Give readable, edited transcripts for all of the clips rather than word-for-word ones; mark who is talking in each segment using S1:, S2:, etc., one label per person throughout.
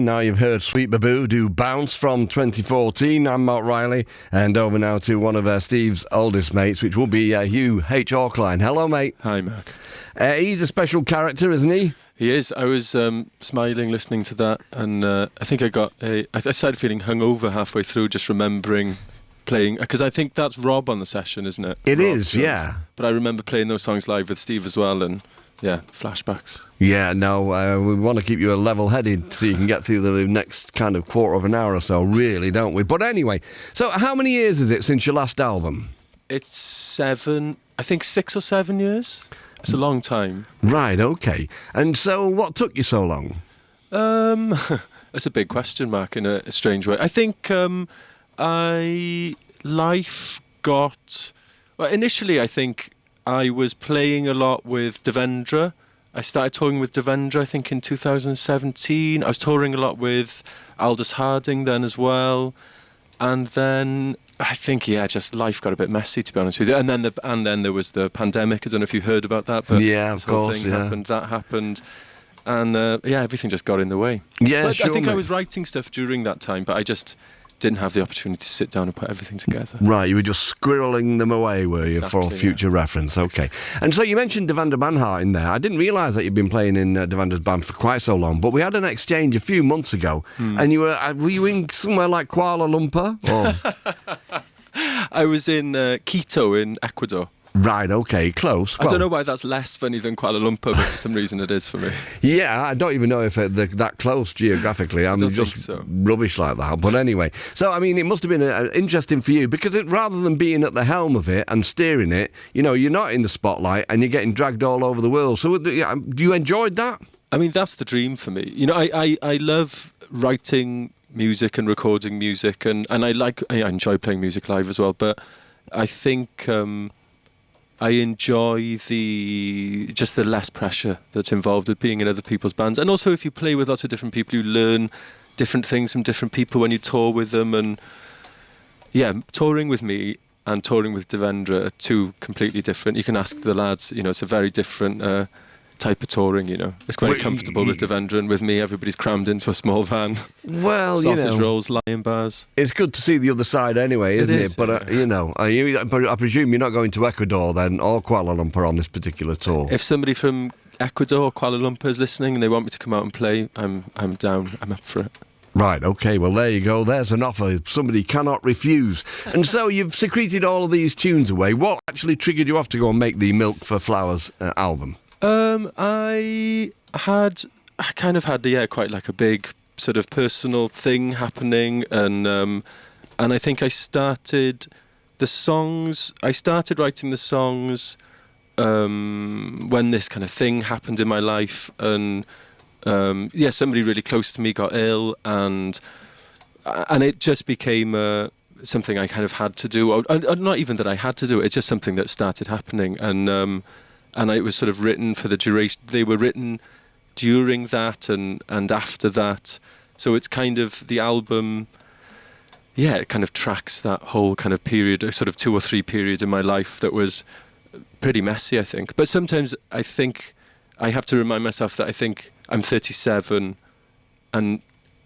S1: Now you've heard Sweet Baboo do Bounce from 2014. I'm Marc Riley, and over now to one of Steve's oldest mates, which will be Hugh H. Hawkline. Hello, mate.
S2: Hi, Marc.
S1: He's a special character, isn't he?
S2: He is. I was smiling listening to that, and I think I started feeling hungover halfway through, just remembering playing, because I think that's Rob on the session, isn't it?
S1: It
S2: Rob
S1: is,
S2: Jones.
S1: yeah.
S2: But I remember playing those songs live with Steve as well, and yeah, flashbacks.
S1: Yeah, no, we want to keep you level-headed so you can get through the next kind of quarter of an hour or so, really, don't we? But anyway, so how many years is it since your last album?
S2: It's 6 or 7 years. It's a long time. Right,
S1: okay. And so what took you so long?
S2: That's a big question, Marc, in a strange way. I think life got... Well, initially, I think I was playing a lot with Devendra. I started touring with Devendra, I think, in 2017. I was touring a lot with Aldous Harding then as well. And then I think, just life got a bit messy, to be honest with you. And then there was the pandemic. I don't know if you heard about that, but
S1: yeah, of course,
S2: that happened. And everything just got in the way.
S1: Yeah,
S2: but
S1: sure,
S2: I think
S1: mate.
S2: I was writing stuff during that time, but I just didn't have the opportunity to sit down and put everything together.
S1: Right, you were just squirreling them away, were you,
S2: exactly,
S1: for future reference? Okay. And so you mentioned Devendra Banhart in there. I didn't realise that you'd been playing in Devendra's band for quite so long, but we had an exchange a few months ago, and you were you in somewhere like Kuala Lumpur? Or?
S2: I was in Quito in Ecuador.
S1: Right, okay, close.
S2: I don't know why that's less funny than Kuala Lumpur, but for some reason it is for me.
S1: Yeah, I don't even know if they're that close geographically. I'm just rubbish like that. But anyway, so I mean, it must have been interesting for you because rather than being at the helm of it and steering it, you're not in the spotlight and you're getting dragged all over the world. So you enjoyed that?
S2: I mean, that's the dream for me. I love writing music and recording music, and I enjoy playing music live as well. But I think I enjoy the less pressure that's involved with being in other people's bands. And also, if you play with lots of different people, you learn different things from different people when you tour with them. And yeah, touring with me and touring with Devendra are two completely different. You can ask the lads, it's a very different type of touring, It's quite comfortable with Devendra, and with me, everybody's crammed into a small van.
S1: Well,
S2: sausage rolls, lion bars.
S1: It's good to see the other side anyway, isn't it? But, I presume you're not going to Ecuador then, or Kuala Lumpur on this particular tour.
S2: If somebody from Ecuador or Kuala Lumpur is listening and they want me to come out and play, I'm down. I'm up for it.
S1: Right, okay, well there you go, there's an offer somebody cannot refuse. And so you've secreted all of these tunes away. What actually triggered you off to go and make the Milk for Flowers album?
S2: I kind of had quite like a big sort of personal thing happening, and I think I started writing the songs when this kind of thing happened in my life, and somebody really close to me got ill, and it just became something I kind of had to do, or not even that I had to do it, it's just something that started happening, and it was sort of written for the duration. They were written during that and after that. So it's kind of the album, it kind of tracks that whole kind of period, a sort of 2 or 3 periods in my life that was pretty messy, I think. But sometimes I think I have to remind myself that I think I'm 37 and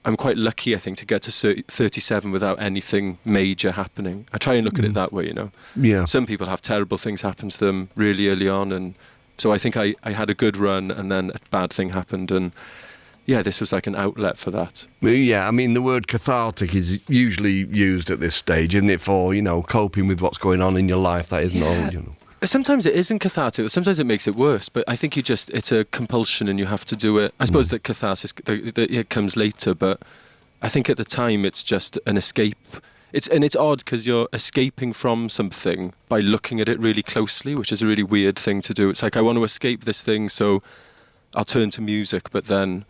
S2: I'm quite lucky, I think, to get to 37 without anything major happening. I try and look at it that way,
S1: Yeah.
S2: Some people have terrible things happen to them really early on, and so I think I had a good run, and then a bad thing happened, and this was like an outlet for that.
S1: Yeah, I mean, the word cathartic is usually used at this stage, isn't it, for, coping with what's going on in your life that isn't all,
S2: Sometimes it isn't cathartic. Sometimes it makes it worse. But I think it's a compulsion and you have to do it. I suppose that catharsis, it comes later. But I think at the time it's just an escape. It's odd because you're escaping from something by looking at it really closely, which is a really weird thing to do. It's like, I want to escape this thing, so I'll turn to music. But then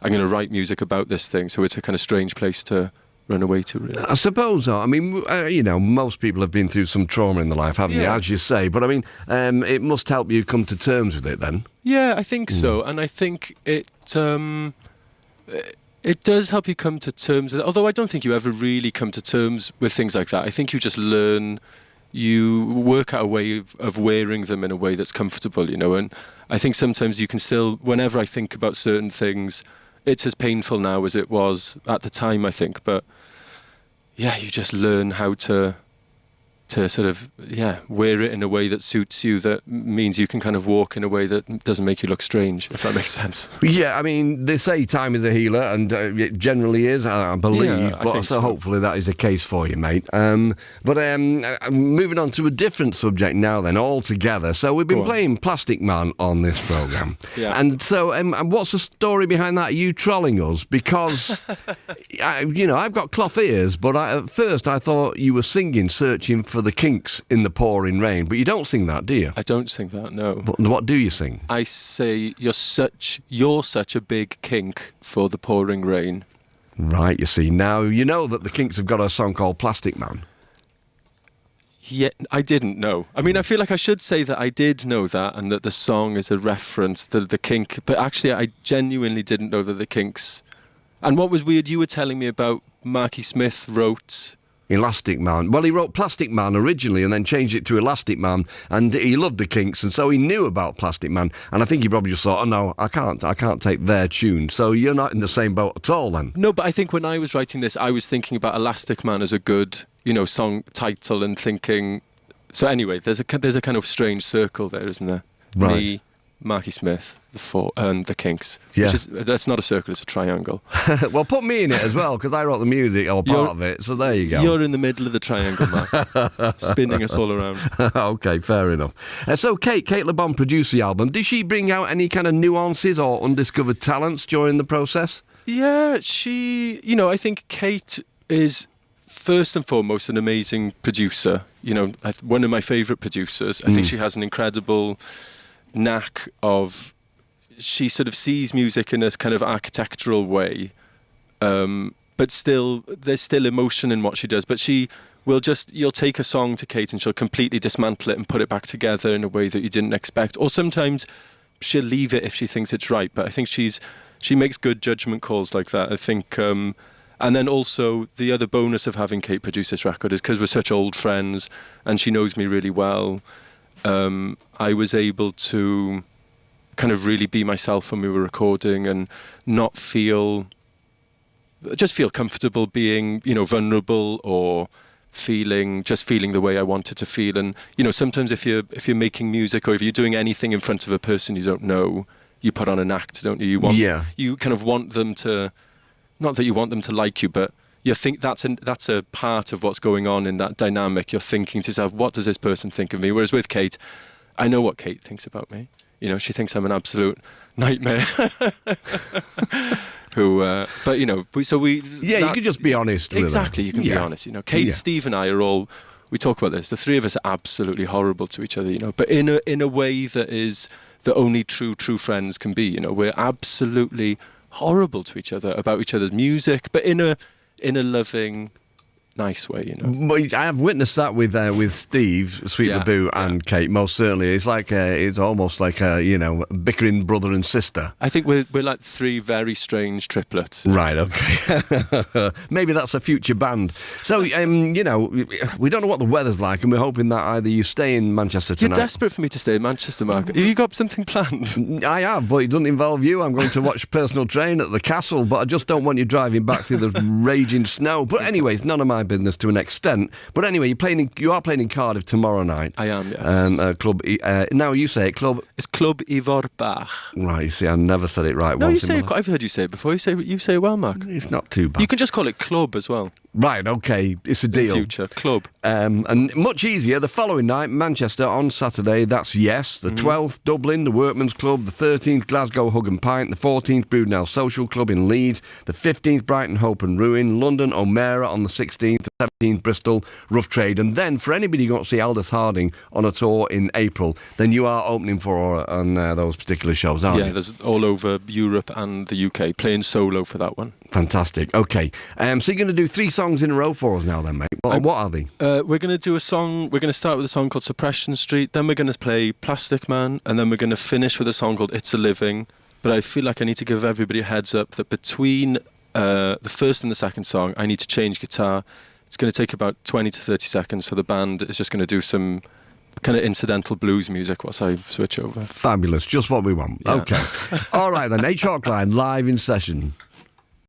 S2: I'm going to write music about this thing. So it's a kind of strange place to run away to, really.
S1: I suppose so. I mean, most people have been through some trauma in their life, haven't they, as you say. But I mean, it must help you come to terms with it then.
S2: Yeah, I think so. And I think it does help you come to terms with it. Although I don't think you ever really come to terms with things like that. I think you just learn, you work out a way of wearing them in a way that's comfortable, And I think sometimes you can still, whenever I think about certain things, it's as painful now as it was at the time, I think. But yeah, you just learn how to sort of, wear it in a way that suits you, that means you can kind of walk in a way that doesn't make you look strange, if that makes sense.
S1: Yeah, I mean, they say time is a healer, and it generally is, I believe,
S2: Yeah, I think
S1: so hopefully that is the case for you, mate. But moving on to a different subject now then, altogether. So we've been playing Plastic Man on this programme.
S2: Yeah.
S1: And so what's the story behind that? Are you trolling us? Because, I've got cloth ears, but at first I thought you were singing Searching for the Kinks in the Pouring Rain, but you don't sing that, do you?
S2: I don't sing that, no.
S1: But what do you sing?
S2: I say, you're such a big kink for the pouring rain.
S1: Right, you see. Now, you know that the Kinks have got a song called Plastic Man.
S2: Yeah, I didn't know. I mean, I feel like I should say that I did know that, and that the song is a reference to the Kink, but actually I genuinely didn't know that the Kinks... And what was weird, you were telling me about Marky Smith wrote...
S1: Elastic Man. Well, he wrote Plastic Man originally and then changed it to Elastic Man, and he loved the Kinks, and so he knew about Plastic Man, and I think he probably just thought, oh no, I can't take their tune. So you're not in the same boat at all then?
S2: No, but I think when I was writing this, I was thinking about Elastic Man as a good, song title, and thinking... So anyway, there's a kind of strange circle there, isn't there?
S1: Right.
S2: Me, Marky Smith, and the Kinks.
S1: Yeah.
S2: That's not a circle, it's a triangle.
S1: Well, put me in it as well, because I wrote the music, or part of it, so there you go.
S2: You're in the middle of the triangle, Mark, spinning us all around.
S1: Okay, fair enough. So Kate LeBon produced the album. Did she bring out any kind of nuances or undiscovered talents during the process?
S2: Yeah, I think Kate is first and foremost an amazing producer. One of my favourite producers. I think she has an incredible knack of... She sort of sees music in a kind of architectural way, but there's still emotion in what she does. But you'll take a song to Kate and she'll completely dismantle it and put it back together in a way that you didn't expect. Or sometimes she'll leave it if she thinks it's right. But I think she makes good judgment calls like that. I think, and then also the other bonus of having Kate produce this record is because we're such old friends and she knows me really well. I was able to kind of really be myself when we were recording and just feel comfortable being, vulnerable or feeling the way I wanted to feel. And, sometimes if you're making music or if you're doing anything in front of a person you don't know, you put on an act, don't you? You kind of want them to, not that you want them to like you, but you think that's a part of what's going on in that dynamic. You're thinking to yourself, what does this person think of me? Whereas with Kate, I know what Kate thinks about me. She thinks I'm an absolute nightmare. You can just be honest with her. Exactly, you can be honest. Kate, Steve and I we talk about this. The three of us are absolutely horrible to each other, but in a way that only true friends can be. We're absolutely horrible to each other about each other's music, but in a loving, nice way,
S1: But I have witnessed that with Steve, Sweet Laboo, and Kate. Most certainly, it's almost like a bickering brother and sister.
S2: I think we're like three very strange triplets.
S1: Right. Okay. Maybe that's a future band. So we don't know what the weather's like, and we're hoping that either you stay in Manchester tonight.
S2: You're desperate for me to stay in Manchester, Mark. Have you got something planned?
S1: I have, but it doesn't involve you. I'm going to watch Personal Train at the Castle, but I just don't want you driving back through the raging snow. But anyway, it's none of my business to an extent. But anyway, you are playing in Cardiff tomorrow night.
S2: I am, yes.
S1: Club. Now you say it, Club.
S2: It's Club Ivor Bach.
S1: Right. You see, I never said it right.
S2: No, I've heard you say it before. You say it well, Mark.
S1: It's not too bad.
S2: You can just call it Club as well.
S1: Right, okay, it's a deal.
S2: In future, Club.
S1: And much easier, the following night, Manchester on Saturday, that's Yes. The 12th, Dublin, the Workman's Club. The 13th, Glasgow Hug and Pint. The 14th, Broodnell Social Club in Leeds. The 15th, Brighton Hope and Ruin. London, O'Mara on the 16th. The 17th, Bristol, Rough Trade. And then, for anybody who wants to see Aldous Harding on a tour in April, then you are opening for on those particular shows, aren't you?
S2: Yeah, there's all over Europe and the UK, playing solo for that one.
S1: Fantastic. Okay. So you're going to do 3 songs in a row for us now then, mate. What are they?
S2: We're going to do a song. We're going to start with a song called Suppression Street. Then we're going to play Plastic Man. And then we're going to finish with a song called It's a Living. But I feel like I need to give everybody a heads up that between the first and the second song, I need to change guitar. It's going to take about 20 to 30 seconds. So the band is just going to do some kind of incidental blues music once I switch over.
S1: Fabulous, just what we want.
S2: Yeah.
S1: Okay. All right then, Hawkline live in session.